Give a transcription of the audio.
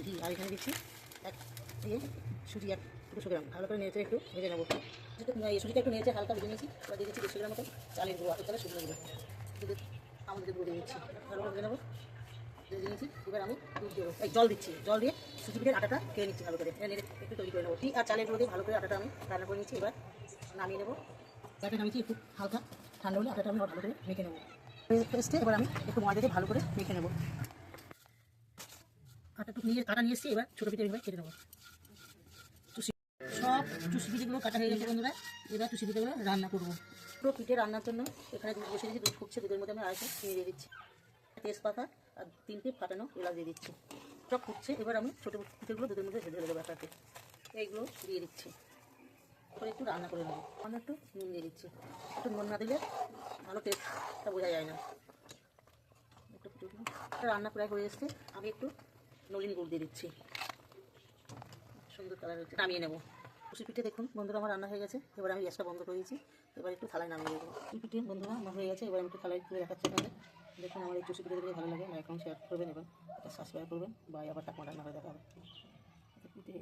ঘি আর এখানে দিচ্ছি এক দিয়ে সুজি 200 গ্রাম। ভালো করে নেড়ে একটু ভেজে নেবো। এই সুজিটা একটু নেড়ে হালকা ভেজে নিয়েছি। এবার দিয়ে দিচ্ছি 200 গ্রাম মতো চালের গুঁড়ো, তাহলে শুকনো গুঁড়ো আমাদের গুঁড়ো দিয়ে দিচ্ছি। ভালো করে ভেজে নেবো, ভেজে নিয়েছি। এবার আমি দুধ দেবো, জল দিচ্ছি। জল দিয়ে সুজি পিঠের আটাটা খেয়ে নিচ্ছি ভালো করে, নেড়ে একটু তৈরি করে নেবো। ঘি আর চালের গুঁড়ো দিয়ে ভালো করে আটাটা আমি রান্না করে নিচ্ছি। এবার নামিয়ে নেবো। তারপরে নামিয়েছি, একটু হালকা ঠান্ডা হলে আটাটা আমি ভালো করে মেখে নেবো। পেস্টে এবার আমি একটু ময়দা দিয়ে ভালো করে মেখে নেবো। আটা নিয়ে এসেছি। এবার ছোটো পিঠে এভাবে কেটে নেবো। সব চুষি পিঠেগুলো কাটা হয়ে গেছে বন্ধুরা। এবার চুষি পিঠেগুলো রান্না করবো। পুরো পিঠে রান্নার জন্য এখানে দুধ বসে দিয়েছি। দুধ ফুটছে, দুধের মধ্যে আমি আড়াইশো চিনি দিয়ে দিচ্ছি, তেজপাতা আর 3টে ফাটানো এলাচ দিয়ে দিচ্ছি। সব ফুটছে। এবার আমি ছোটো পিঠেগুলো দুধের মধ্যে ভেজে দেবো একাতে। এইগুলো দিয়ে দিচ্ছি, তারপরে একটু রান্না করে নেবো। আমি একটু নুন দিয়ে দিচ্ছি। একটু নুন না দিলে ভালো টেস্টটা বোঝা যায় না। একটু রান্না প্রায় হয়ে এসছে। আমি একটু নলিন গুড় দিয়ে দিচ্ছি, সুন্দর কালার হচ্ছে। নামিয়ে নেবো। চুষি পিঠে দেখুন বন্ধুরা আমার রান্না হয়ে গেছে। এবার আমি গ্যাসটা বন্ধ করে দিয়েছি। এবার একটু থালায় নামিয়ে দেবো। চুষি পিঠে বন্ধুরা আমার হয়ে গেছে। এবার আমি একটু থালায় তুলে দেখাচ্ছি তাহলে। দেখুন আমার এই চুষি পিঠে দেখলে ভালো লাগে, লাইক এবং শেয়ার করবেন এবং সাবস্ক্রাইব করবেন। বা আবার টাকা রান্না করে দেখা হবে। পিঠে